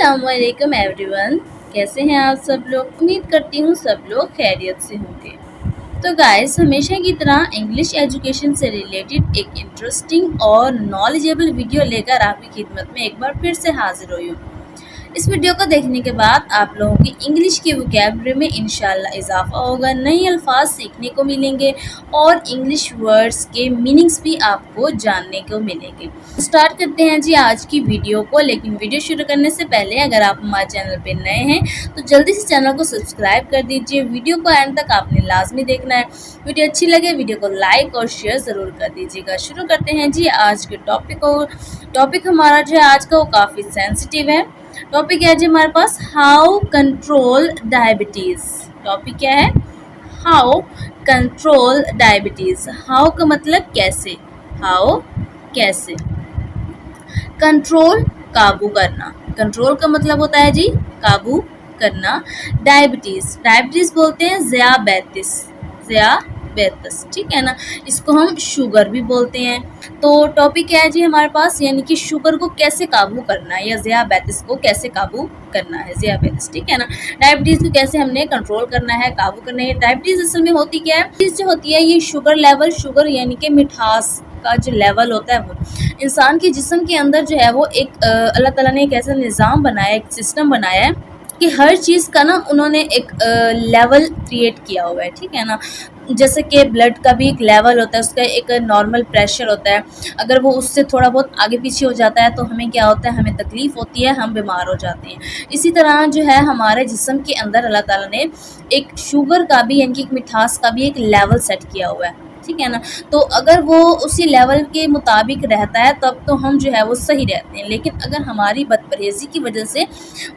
अस्सलामुअलैकुम एवरीवन। कैसे हैं आप सब लोग? उम्मीद करती हूँ सब लोग खैरियत से होंगे। तो गाइस, हमेशा की तरह इंग्लिश एजुकेशन से रिलेटेड एक इंटरेस्टिंग और नॉलेजेबल वीडियो लेकर आपकी खिदमत में एक बार फिर से हाजिर हुई हूँ। इस वीडियो को देखने के बाद आप लोगों की इंग्लिश की वोकैबुलरी में इंशाल्लाह इजाफा होगा, नए अल्फाज सीखने को मिलेंगे और इंग्लिश वर्ड्स के मीनिंग्स भी आपको जानने को मिलेंगे। स्टार्ट करते हैं जी आज की वीडियो को। लेकिन वीडियो शुरू करने से पहले अगर आप हमारे चैनल पे नए हैं तो जल्दी से चैनल को सब्सक्राइब कर दीजिए। वीडियो को एंड तक आपने लाजमी देखना है। वीडियो अच्छी लगे वीडियो को लाइक और शेयर ज़रूर कर दीजिएगा। शुरू करते हैं जी आज के टॉपिक को। टॉपिक हमारा जो है आज का वो काफ़ी सेंसिटिव है। टॉपिक है जी हमारे पास हाउ कंट्रोल डायबिटीज़। टॉपिक क्या है? How control diabetes. हाउ का मतलब कैसे, हाउ कैसे। कंट्रोल काबू करना, कंट्रोल का मतलब होता है जी काबू करना। डायबिटीज़, डायबिटीज़ बोलते हैं ज़ियाबैतिस, ज़ियाबैतिस, ठीक है ना। इसको हम शुगर भी बोलते हैं। तो टॉपिक क्या है जी हमारे पास, यानी कि शुगर को कैसे काबू करना है या ज़ियाबैतिस को कैसे काबू करना है, ज़ियाबैतिस, ठीक है ना। डायबिटीज़ को कैसे हमने कंट्रोल करना है, काबू करना है। डायबिटीज़ असल में होती क्या है? डायबिटीज़ जो होती है ये शुगर लेवल, शुगर यानी कि मिठास का जो लेवल होता है वो इंसान के जिस्म के अंदर जो है वो एक अल्लाह ताला ने एक ऐसा निज़ाम बनाया, एक सिस्टम बनाया है कि हर चीज़ का ना उन्होंने एक लेवल क्रिएट किया हुआ है, ठीक है ना। जैसे कि ब्लड का भी एक लेवल होता है, उसका एक नॉर्मल प्रेशर होता है। अगर वो उससे थोड़ा बहुत आगे पीछे हो जाता है तो हमें क्या होता है, हमें तकलीफ़ होती है, हम बीमार हो जाते हैं। इसी तरह जो है हमारे जिस्म के अंदर अल्लाह ताला ने एक शुगर का भी यानी कि एक मिठास का भी एक लेवल सेट किया हुआ है, ठीक है ना। तो अगर वो उसी लेवल के मुताबिक रहता है तब तो हम जो है वो सही रहते हैं। लेकिन अगर हमारी बदपरहेज़ी की वजह से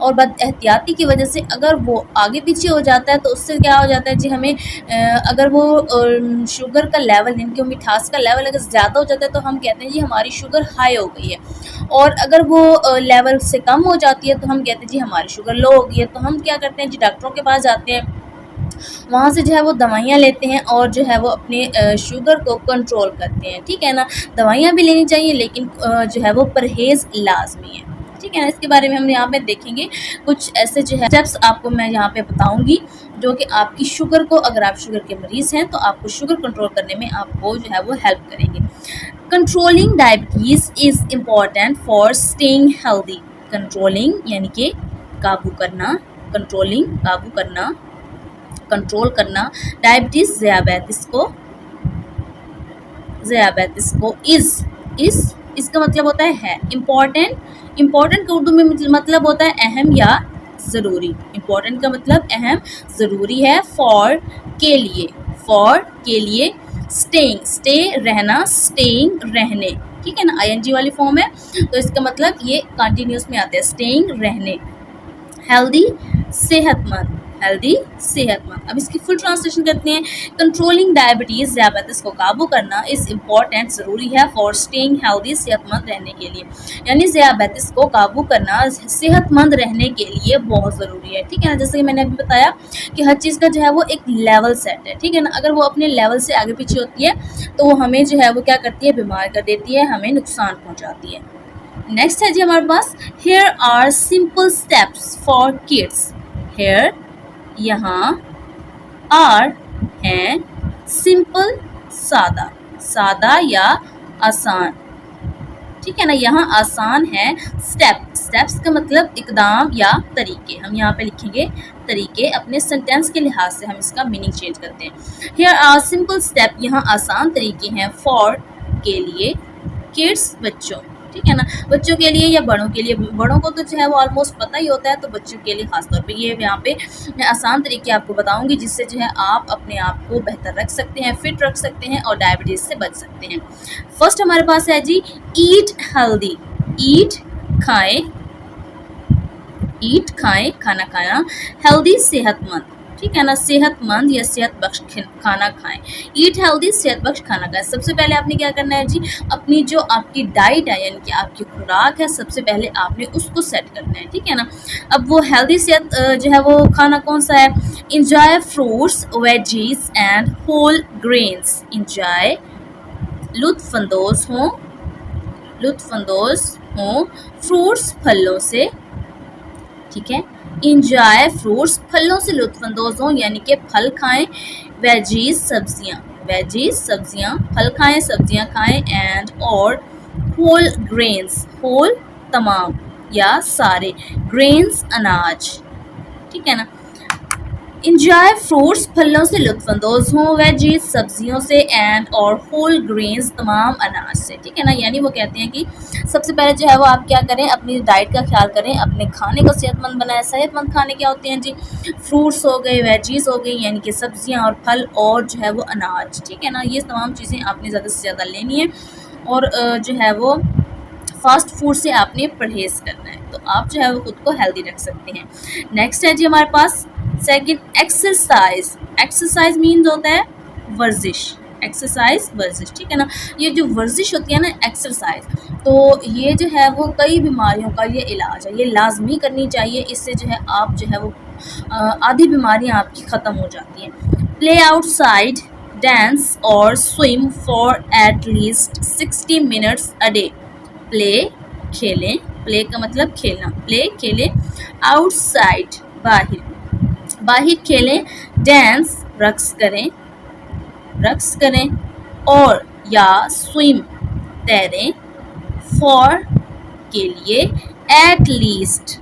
और बदएहतियाती की वजह से अगर वो आगे पीछे हो जाता है तो उससे क्या हो जाता है जी, हमें अगर वो शुगर का लेवल यानी कि मिठास का लेवल अगर ज़्यादा हो जाता है तो हम कहते हैं जी हमारी शुगर हाई हो गई है। और अगर वो लेवल से कम हो जाती है तो हम कहते हैं जी हमारी शुगर लो हो गई है। तो हम क्या करते हैं जी, डॉक्टरों के पास जाते हैं, वहाँ से जो है वो दवाइयाँ लेते हैं और जो है वो अपने शुगर को कंट्रोल करते हैं, ठीक है ना। दवाइयाँ भी लेनी चाहिए लेकिन जो है वो परहेज़ लाज़मी है, ठीक है ना। इसके बारे में हम यहाँ पे देखेंगे कुछ ऐसे जो है स्टेप्स आपको मैं यहाँ पे बताऊँगी जो कि आपकी शुगर को, अगर आप शुगर के मरीज़ हैं तो आपको शुगर कंट्रोल करने में आपको जो है वो हेल्प करेंगे। Controlling diabetes is important for staying healthy. Controlling यानी कि काबू करना, कंट्रोलिंग काबू करना, कंट्रोल करना डायबिटीज़ ज़ियाबैतिस को इज़ इसका मतलब होता है इम्पॉर्टेंट। इम्पॉर्टेंट का उर्दू में मतलब होता है अहम या ज़रूरी। इम्पॉर्टेंट का मतलब अहम, ज़रूरी है। फॉर के लिए, स्टेइंग स्टे रहना, स्टेइंग रहने, ठीक है ना। आईएनजी वाली फॉर्म है तो इसका मतलब ये कंटिन्यूस में आता है, स्टेइंग रहने। हेल्दी सेहतमंद, हेल्दी सेहतमंद। अब इसकी फुल ट्रांसलेशन करते हैं। कंट्रोलिंग डायबिटीज़ ज़ियाबैतिस को काबू करना इज़ इम्पॉर्टेंट, ज़रूरी है फॉर स्टेइंग हेल्दी, सेहतमंद रहने के लिए। यानी ज़ियाबैतिस को काबू करना सेहतमंद रहने के लिए बहुत ज़रूरी है, ठीक है ना। जैसे कि मैंने अभी बताया कि हर चीज़ का जो है वो एक लेवल सेट है, ठीक है ना। अगर वो अपने लेवल से आगे पीछे होती है तो वो हमें जो है वो क्या करती है, बीमार कर देती है, हमें नुकसान पहुँचाती है। नेक्स्ट है जी हमारे पास here are simple steps for kids. Here यहाँ, आर हैं, सिंपल सादा, सादा या आसान, ठीक है ना। यहाँ आसान है। स्टेप्स का मतलब इकदाम या तरीके। हम यहाँ पे लिखेंगे तरीके, अपने सेंटेंस के लिहाज से हम इसका मीनिंग चेंज करते हैं। हियर आर सिंपल स्टेप, यहाँ आसान तरीके हैं। फॉर के लिए, किड्स बच्चों, ठीक है ना। बच्चों के लिए या बड़ों के लिए, बड़ों को तो जो है वो ऑलमोस्ट पता ही होता है, तो बच्चों के लिए खासतौर पे ये यहाँ पे मैं आसान तरीके आपको बताऊंगी जिससे जो है आप अपने आप को बेहतर रख सकते हैं, फिट रख सकते हैं और डायबिटीज़ से बच सकते हैं। फर्स्ट हमारे पास है जी ईट हेल्दी। ईट खाएं, खाना खाना। हेल्दी सेहतमंद, ठीक है ना। सेहतमंद या सेहत बख्श खाना खाएं। ईट हेल्दी, सेहत बख्श खाना खाएं। सबसे पहले आपने क्या करना है जी, अपनी जो आपकी डाइट है यानी कि आपकी खुराक है, सबसे पहले आपने उसको सेट करना है, ठीक है ना। अब वो हेल्दी सेहत जो है वो खाना कौन सा है? Enjoy fruits, veggies and whole grains. Enjoy लुत्फानंदोज हों फ्रूट्स फलों से, ठीक है। इंजॉय फ्रूट्स, फलों से लुत्फानंदोज हों यानी कि फल खाएं। वेजीज, सब्जियां, वेजीज सब्जियां, फल खाएं सब्जियां खाएं। एंड और होल ग्रेन्स, होल तमाम या सारे, ग्रेन्स अनाज, ठीक है ना। इंजॉय फ्रूट्स, फलों से लुत्फानंदोज हों। वेजीज सब्जियों से। एंड और होल ग्रेन्स तमाम अनाज से, ठीक है ना। यानी वो कहते हैं कि सबसे पहले जो है वो आप क्या करें, अपनी डाइट का ख्याल करें, अपने खाने को सेहतमंद बनाएं। सेहतमंद खाने क्या होते हैं जी, फ्रूट्स हो गए, वेजीज हो गई यानी कि सब्जियां और फल, और जो है वो अनाज, ठीक है ना। ये तमाम चीज़ें आपने ज़्यादा से ज़्यादा लेनी है और जो है वो फास्ट फूड से आपने परहेज़ करना है, तो आप जो है वो खुद को हेल्दी रख सकते हैं। नेक्स्ट है जी हमारे पास सेकंड, एक्सरसाइज। एक्सरसाइज मीन्स होता है वर्जिश, एक्सरसाइज वर्जिश, ठीक है ना। ये जो वर्जिश होती है ना, एक्सरसाइज, तो ये जो है वो कई बीमारियों का ये इलाज है, ये लाजमी करनी चाहिए। इससे जो है आप जो है वो आधी बीमारियां आपकी ख़त्म हो जाती हैं। प्ले आउटसाइड, डांस और swim for at least 60 minutes a day. Play खेलें, प्ले का मतलब खेलना, प्ले खेलें। आउटसाइड बाहर, बाहर खेलें। डांस रक्स करें, रक्स करें। और या स्विम तैरें। फॉर के लिए। एट लीस्ट,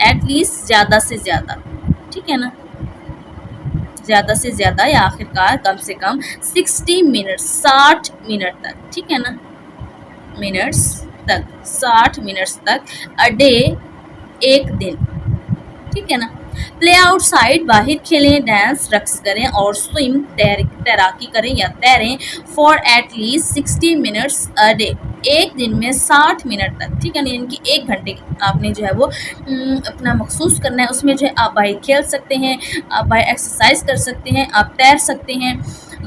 एट लीस्ट ज़्यादा से ज़्यादा, ठीक है ना, ज़्यादा से ज़्यादा या आखिरकार कम से कम 60 मिनट, 60 मिनट तक, ठीक है ना, मिनट्स तक, 60 मिनट्स तक। अ डे, एक दिन, ठीक है ना। प्ले आउटसाइड बाहर खेलें, डांस रक्स करें और स्विम तैराकी करें या तैरें। For at least 60 minutes a day, एक दिन में 60 मिनट तक, ठीक है ना। यानी कि 1 घंटे आपने जो है वो अपना मखसूस करना है, उसमें जो है आप बाहर खेल सकते हैं, आप बाहर एक्सरसाइज कर सकते हैं, आप तैर सकते हैं,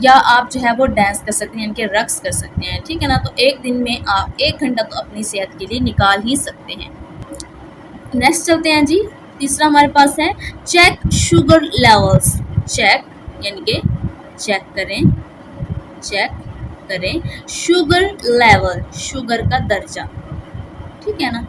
या आप जो है वो डांस कर सकते हैं, इनके रक्स कर सकते हैं, ठीक है ना। तो एक दिन में आप 1 घंटा तो अपनी सेहत के लिए निकाल ही सकते हैं। नेक्स्ट चलते हैं जी, तीसरा हमारे पास है चेक शुगर लेवल्स। चेक यानी कि चेक करें, चेक करें शुगर लेवल, शुगर का दर्जा, ठीक है ना,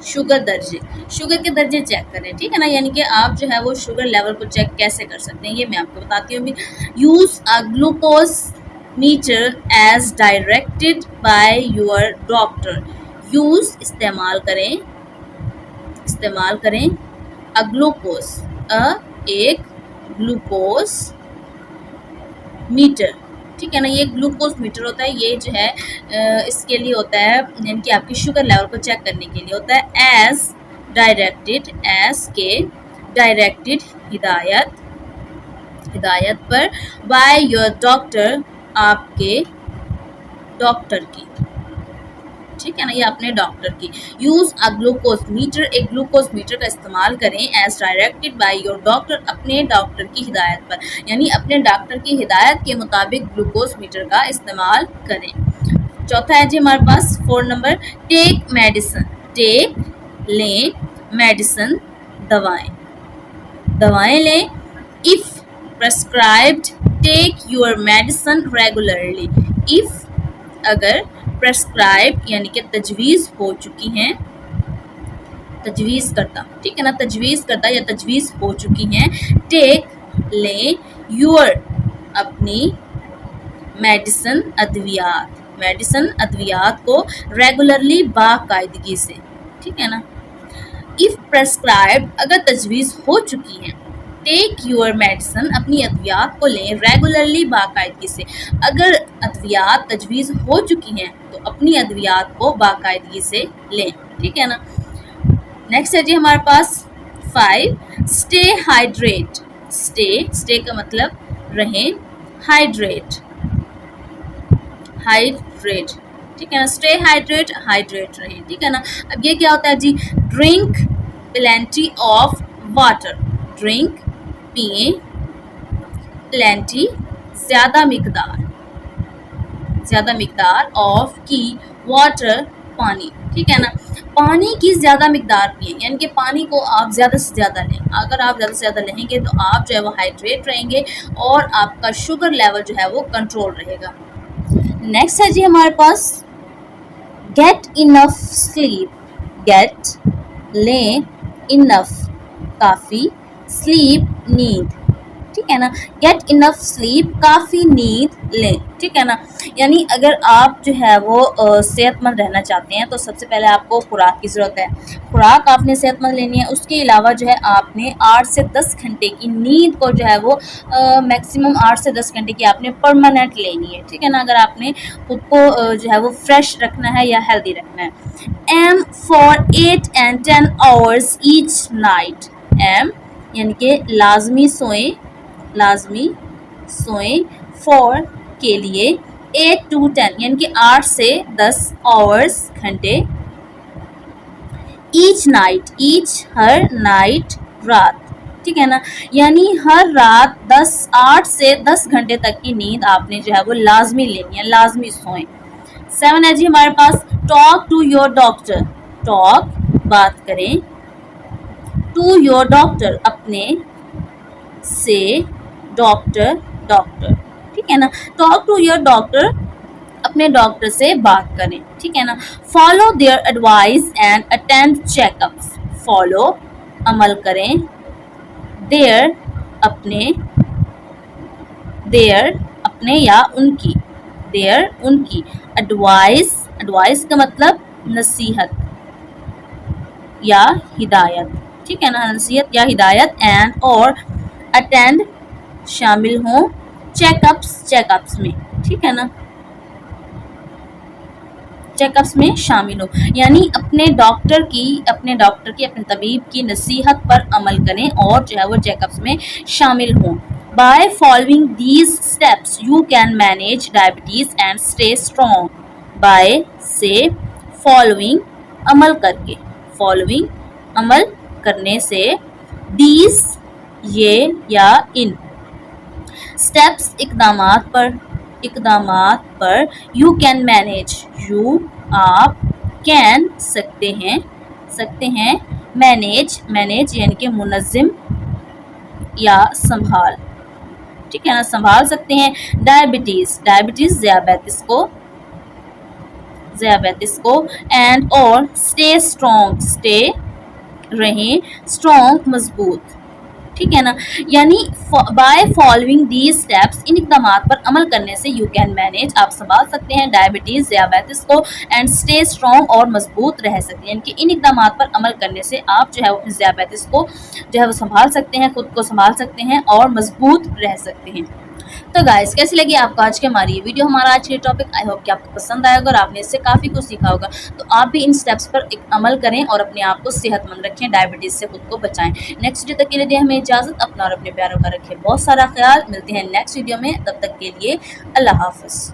शुगर दर्जे, शुगर के दर्जे चेक करें, ठीक है ना। यानी कि आप जो है वो शुगर लेवल को चेक कैसे कर सकते हैं, ये मैं आपको बताती हूँ। Use a glucose meter as directed by your doctor. Use इस्तेमाल करें, इस्तेमाल करें। अ ग्लूकोज, एक ग्लूकोज मीटर, ठीक है ना। ये ग्लूकोज मीटर होता है, ये जो है इसके लिए होता है, यानी कि आपकी शुगर लेवल को चेक करने के लिए होता है। एज डायरेक्टेड, एज के डायरेक्टेड, हिदायत, हिदायत पर। बाय योर डॉक्टर, आपके डॉक्टर की, ठीक है ना, ये अपने डॉक्टर की। यूज अ ग्लूकोज मीटर, एक ग्लूकोज मीटर का इस्तेमाल करें। As directed by your doctor, अपने डॉक्टर की हिदायत पर, यानी अपने डॉक्टर की हिदायत के मुताबिक ग्लूकोज मीटर का इस्तेमाल करें। चौथा है जी हमारे पास 4 नंबर, टेक मेडिसिन। टेक लें, मेडिसिन दवाएं, दवाएं लें। If prescribed, take your medicine regularly. If अगर, प्रेस्क्राइब यानी कि तजवीज़ हो चुकी हैं, तजवीज़ करता, ठीक है ना, तजवीज़ करता या तजवीज़ हो चुकी हैं। टेक लें, योर अपनी, मेडिसिन अद्वियात, मेडिसिन अद्वियात को, रेगुलरली बाकायदगी से, ठीक है ना। इफ़ प्रेस्क्राइब अगर तजवीज़ हो चुकी हैं। टेक योर मेडिसिन अपनी अद्वियात को लें, रेगुलरली बाकायदगी से। अगर अद्वियात तजवीज़ हो चुकी हैं तो अपनी अद्वियात को बाकायदगी से लें, ठीक है ना। नेक्स्ट है जी हमारे पास 5, स्टे हाइड्रेट। स्टे, स्टे का मतलब रहें, हाइड्रेट, हाइड्रेट, ठीक है ना। स्टे हाइड्रेट, हाइड्रेट रहें, ठीक है ना। अब ये क्या होता है जी, drink plenty of water. Drink पिए, प्लेंटी ज़्यादा मिकदार, ज़्यादा मिकदार ऑफ की, वाटर पानी, ठीक है ना। पानी की ज़्यादा मिकदार पिए, यानी कि पानी को आप ज़्यादा से ज़्यादा लें। अगर आप ज़्यादा से ज़्यादा लेंगे तो आप जो है वो हाइड्रेट रहेंगे और आपका शुगर लेवल जो है वो कंट्रोल रहेगा। नेक्स्ट है जी हमारे पास गेट इनफ स्लीप। गेट लें, इनफ काफ़ी, स्लीप नींद, ठीक है ना। गेट इनफ स्लीप, काफ़ी नींद लें, ठीक है ना। यानी अगर आप जो है वो सेहतमंद रहना चाहते हैं तो सबसे पहले आपको खुराक की ज़रूरत है। खुराक आपने सेहतमंद लेनी है, उसके अलावा जो है आपने 8 से 10 घंटे की नींद को जो है वो मैक्सिमम 8 से 10 घंटे की आपने परमानेंट लेनी है, ठीक है ना। अगर आपने खुद को जो है वो फ्रेश रखना है या हेल्दी रखना है। Aim for 8 and 10 hours each night. Aim यानी कि लाजमी सोएं, लाजमी सोएं, फॉर के लिए, 8 to 10 यानी कि 8 से 10 आवर्स घंटे, ईच नाइट, ईच हर, नाइट रात, ठीक है ना। यानी हर रात 8 से 10 घंटे तक की नींद आपने जो है वो लाजमी लेनी है, लाजमी सोएं। 7 है जी हमारे पास, talk to your doctor. Talk बात करें, टू योर डॉक्टर अपने से, डॉक्टर डॉक्टर, ठीक है ना। टॉक टू योर डॉक्टर, अपने डॉक्टर से बात करें, ठीक है ना। Follow their advice and attend checkups. Follow अमल करें, देयर अपने, देयर अपने या उनकी, देयर उनकी, एडवाइस, एडवाइस का मतलब नसीहत या हिदायत, ठीक है ना, नसीहत या हिदायत, एंड और अटेंड शामिल हों, चेकअप्स, चेकअप्स में, ठीक है ना, चेकअप्स में शामिल हो। यानी अपने डॉक्टर की, अपने तबीब की नसीहत पर अमल करें और जो है वो चेकअप्स में शामिल हों। By following these steps you can manage diabetes and stay strong. By से, फॉलोइंग अमल करके, फॉलोइंग अमल करने से, दीज ये या इन, स्टेप्स इकदामात पर, यू कैन मैनेज, यू आप, कैन सकते हैं, मैनेज, मैनेज यानी कि मुनज़्ज़म या संभाल, ठीक है ना, संभाल सकते हैं। डायबिटीज़, डायबिटीज़ ज़ियाबैतिस को, एंड और स्टे स्ट्रॉन्ग, स्टे रहें, स्ट्रॉन्ग मजबूत, ठीक है ना। यानी बाय फॉलोइंग दीज स्टेप्स, इन इकदामात पर अमल करने से, यू कैन मैनेज आप संभाल सकते हैं, डायबिटीज ज़ियाबैतिस को, एंड स्टे स्ट्रॉन्ग और मजबूत रह सकते हैं। यानी कि इन इकदामात पर अमल करने से आप जो है अपने ज़ियाबैतिस को जो है वो संभाल सकते हैं, खुद को संभाल सकते हैं और मजबूत रह सकते हैं। तो गाइस कैसी लगी आपको आज की हमारी ये वीडियो, हमारा आज के टॉपिक। आई होप कि आपको पसंद आएगा और आपने इससे काफ़ी कुछ सीखा होगा। तो आप भी इन स्टेप्स पर एक अमल करें और अपने आप को सेहतमंद रखें, डायबिटीज़ से खुद को बचाएं। नेक्स्ट वीडियो तक के लिए दें हमें इजाज़त, अपना और अपने प्यारों का रखें बहुत सारा ख्याल। मिलते हैं नेक्स्ट वीडियो में, तब तक के लिए अल्लाह हाफ़िज़।